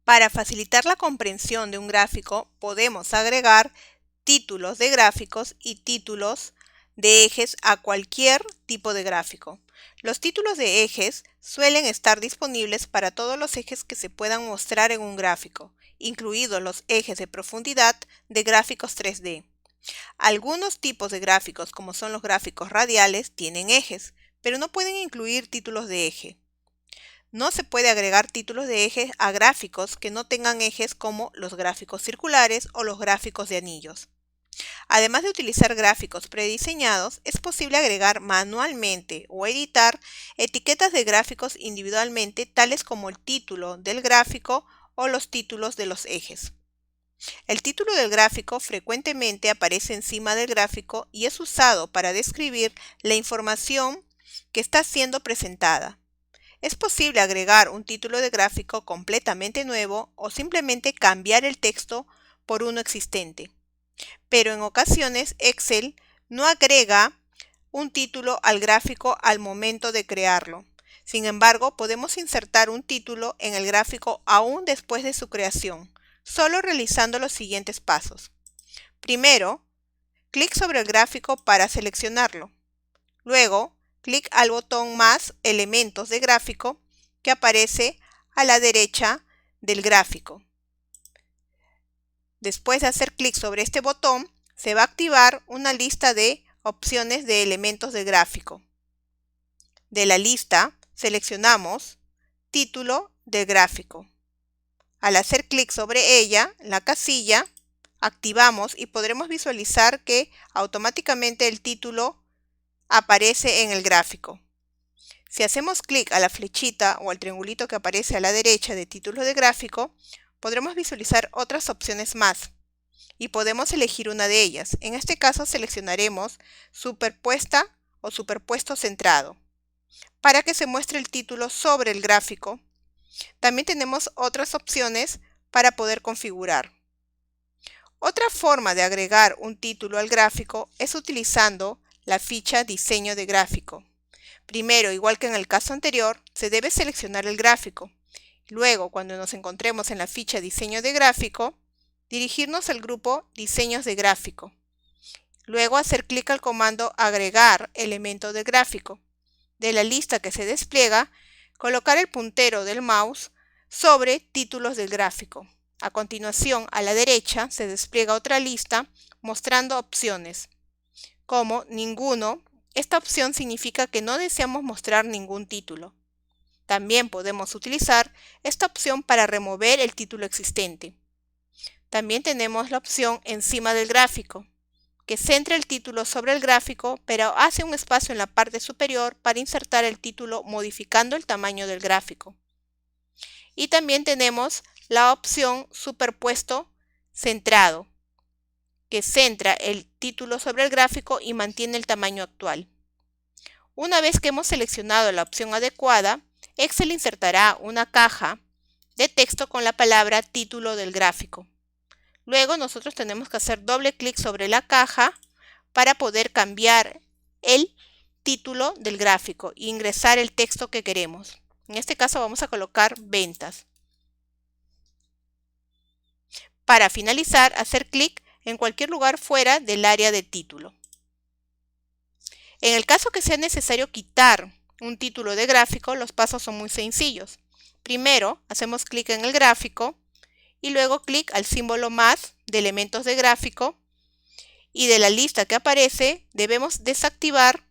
Para facilitar la comprensión de un gráfico, podemos agregar títulos de gráficos y títulos de ejes a cualquier tipo de gráfico. Los títulos de ejes suelen estar disponibles para todos los ejes que se puedan mostrar en un gráfico, incluidos los ejes de profundidad de gráficos 3D. Algunos tipos de gráficos, como son los gráficos radiales, tienen ejes, pero no pueden incluir títulos de eje. No se puede agregar títulos de ejes a gráficos que no tengan ejes, como los gráficos circulares o los gráficos de anillos. Además de utilizar gráficos prediseñados, es posible agregar manualmente o editar etiquetas de gráficos individualmente, tales como el título del gráfico o los títulos de los ejes. El título del gráfico frecuentemente aparece encima del gráfico y es usado para describir la información que está siendo presentada. Es posible agregar un título de gráfico completamente nuevo o simplemente cambiar el texto por uno existente. Pero en ocasiones Excel no agrega un título al gráfico al momento de crearlo. Sin embargo, podemos insertar un título en el gráfico aún después de su creación, solo realizando los siguientes pasos. Primero, clic sobre el gráfico para seleccionarlo. Luego, clic al botón más elementos de gráfico que aparece a la derecha del gráfico. Después de hacer clic sobre este botón, se va a activar una lista de opciones de elementos de gráfico. De la lista, seleccionamos título del gráfico. Al hacer clic sobre ella, la casilla, activamos y podremos visualizar que automáticamente el título aparece en el gráfico. Si hacemos clic a la flechita o al triangulito que aparece a la derecha de título de gráfico, podremos visualizar otras opciones más y podemos elegir una de ellas. En este caso seleccionaremos superpuesta o superpuesto centrado para que se muestre el título sobre el gráfico. También tenemos otras opciones para poder configurar. Otra forma de agregar un título al gráfico es utilizando la ficha Diseño de gráfico. Primero, igual que en el caso anterior, se debe seleccionar el gráfico. Luego, cuando nos encontremos en la ficha Diseño de gráfico, dirigirnos al grupo Diseños de gráfico. Luego, hacer clic al comando Agregar elemento de gráfico. De la lista que se despliega, colocar el puntero del mouse sobre títulos del gráfico. A continuación, a la derecha se despliega otra lista mostrando opciones, como ninguno. Esta opción significa que no deseamos mostrar ningún título. También podemos utilizar esta opción para remover el título existente. También tenemos la opción encima del gráfico, que centra el título sobre el gráfico, pero hace un espacio en la parte superior para insertar el título modificando el tamaño del gráfico. Y también tenemos la opción superpuesto centrado, que centra el título sobre el gráfico y mantiene el tamaño actual. Una vez que hemos seleccionado la opción adecuada, Excel insertará una caja de texto con la palabra título del gráfico. Luego nosotros tenemos que hacer doble clic sobre la caja para poder cambiar el título del gráfico e ingresar el texto que queremos. En este caso vamos a colocar ventas. Para finalizar, hacer clic en cualquier lugar fuera del área de título. En el caso que sea necesario quitar un título de gráfico, los pasos son muy sencillos. Primero, hacemos clic en el gráfico y luego clic al símbolo más de elementos de gráfico, y de la lista que aparece debemos desactivar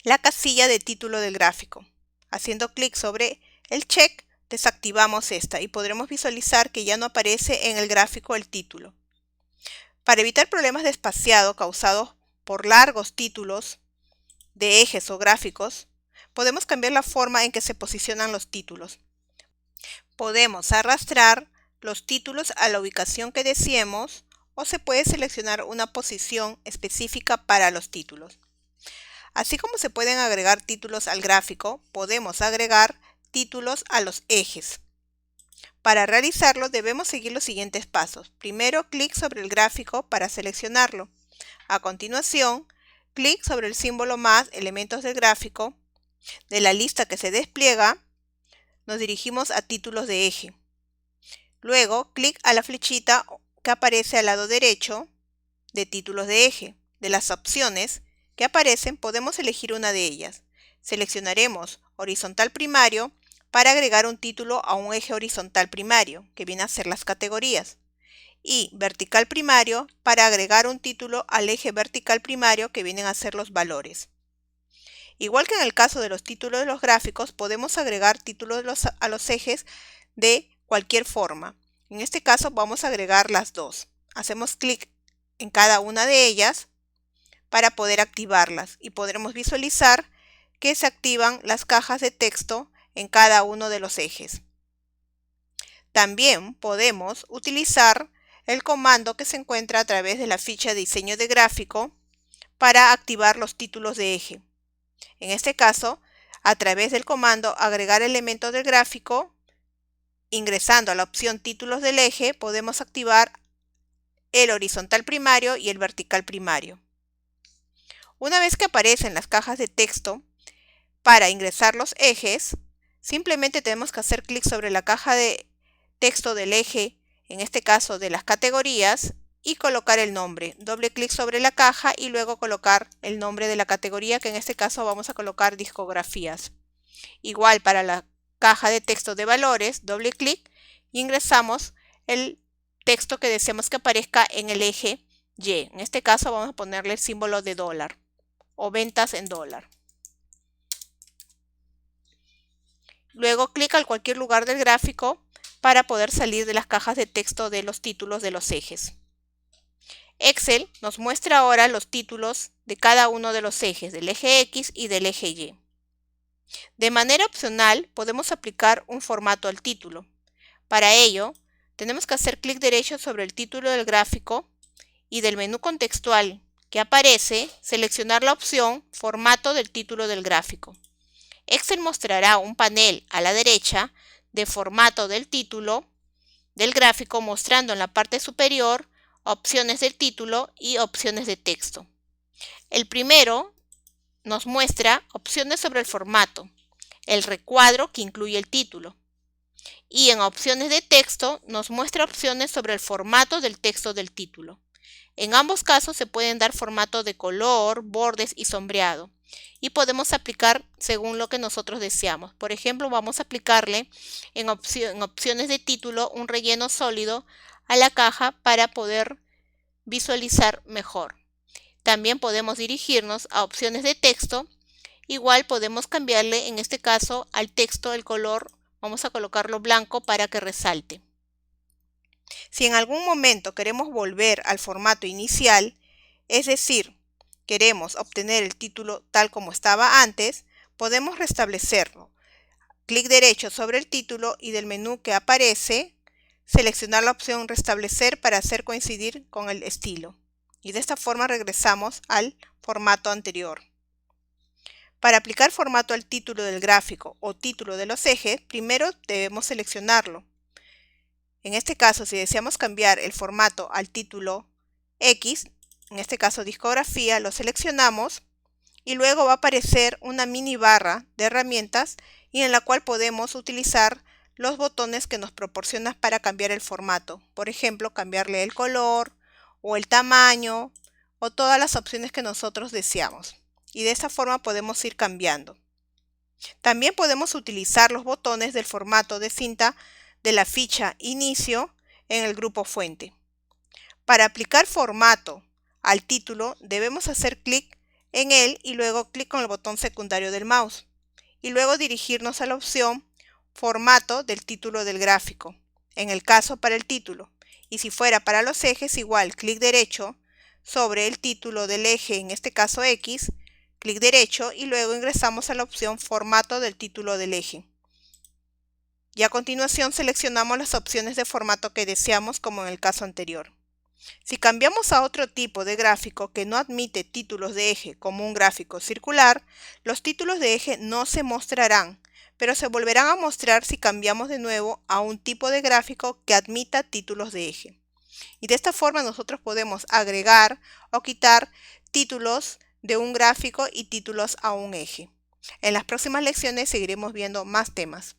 la casilla de título del gráfico. Haciendo clic sobre el check, desactivamos esta y podremos visualizar que ya no aparece en el gráfico el título. Para evitar problemas de espaciado causados por largos títulos de ejes o gráficos, podemos cambiar la forma en que se posicionan los títulos. Podemos arrastrar los títulos a la ubicación que deseemos o se puede seleccionar una posición específica para los títulos. Así como se pueden agregar títulos al gráfico, podemos agregar títulos a los ejes. Para realizarlo debemos seguir los siguientes pasos. Primero, clic sobre el gráfico para seleccionarlo. A continuación, clic sobre el símbolo más elementos del gráfico. De la lista que se despliega, nos dirigimos a títulos de eje. Luego, clic a la flechita que aparece al lado derecho de títulos de eje. De las opciones que aparecen, podemos elegir una de ellas. Seleccionaremos horizontal primario para agregar un título a un eje horizontal primario, que viene a ser las categorías, y vertical primario para agregar un título al eje vertical primario, que vienen a ser los valores. Igual que en el caso de los títulos de los gráficos, podemos agregar títulos a los ejes de cualquier forma. En este caso vamos a agregar las dos. Hacemos clic en cada una de ellas para poder activarlas y podremos visualizar que se activan las cajas de texto en cada uno de los ejes. También podemos utilizar el comando que se encuentra a través de la ficha de diseño de gráfico para activar los títulos de eje. En este caso, a través del comando agregar elementos del gráfico, ingresando a la opción títulos del eje, podemos activar el horizontal primario y el vertical primario. Una vez que aparecen las cajas de texto, para ingresar los ejes, simplemente tenemos que hacer clic sobre la caja de texto del eje, en este caso de las categorías, y colocar el nombre. Doble clic sobre la caja y luego colocar el nombre de la categoría, que en este caso vamos a colocar discografías. Igual para la caja de texto de valores, doble clic y ingresamos el texto que deseamos que aparezca en el eje Y. En este caso vamos a ponerle el símbolo de dólar o ventas en dólar. Luego clic en cualquier lugar del gráfico para poder salir de las cajas de texto de los títulos de los ejes. Excel nos muestra ahora los títulos de cada uno de los ejes, del eje X y del eje Y. De manera opcional, podemos aplicar un formato al título. Para ello, tenemos que hacer clic derecho sobre el título del gráfico y del menú contextual que aparece, seleccionar la opción Formato del título del gráfico. Excel mostrará un panel a la derecha de formato del título del gráfico, mostrando en la parte superior opciones del título y opciones de texto. El primero nos muestra opciones sobre el formato, el recuadro que incluye el título, y en opciones de texto nos muestra opciones sobre el formato del texto del título. En ambos casos se pueden dar formato de color, bordes y sombreado, y podemos aplicar según lo que nosotros deseamos. Por ejemplo, vamos a aplicarle en opciones de título un relleno sólido a la caja para poder visualizar mejor. También podemos dirigirnos a opciones de texto. Igual podemos cambiarle en este caso al texto el color, vamos a colocarlo blanco para que resalte. Si en algún momento queremos volver al formato inicial, es decir, queremos obtener el título tal como estaba antes, podemos restablecerlo. Clic derecho sobre el título y del menú que aparece, seleccionar la opción Restablecer para hacer coincidir con el estilo. Y de esta forma regresamos al formato anterior. Para aplicar formato al título del gráfico o título de los ejes, primero debemos seleccionarlo. En este caso, si deseamos cambiar el formato al título X, en este caso discografía, lo seleccionamos y luego va a aparecer una mini barra de herramientas y en la cual podemos utilizar los botones que nos proporciona para cambiar el formato. Por ejemplo, cambiarle el color o el tamaño o todas las opciones que nosotros deseamos. Y de esta forma podemos ir cambiando. También podemos utilizar los botones del formato de cinta de la ficha Inicio en el grupo Fuente. Para aplicar formato al título debemos hacer clic en él y luego clic con el botón secundario del mouse y luego dirigirnos a la opción Formato del título del gráfico, en el caso para el título, y si fuera para los ejes igual clic derecho sobre el título del eje, en este caso X, clic derecho y luego ingresamos a la opción Formato del título del eje. Y a continuación seleccionamos las opciones de formato que deseamos como en el caso anterior. Si cambiamos a otro tipo de gráfico que no admite títulos de eje como un gráfico circular, los títulos de eje no se mostrarán, pero se volverán a mostrar si cambiamos de nuevo a un tipo de gráfico que admita títulos de eje. Y de esta forma nosotros podemos agregar o quitar títulos de un gráfico y títulos a un eje. En las próximas lecciones seguiremos viendo más temas.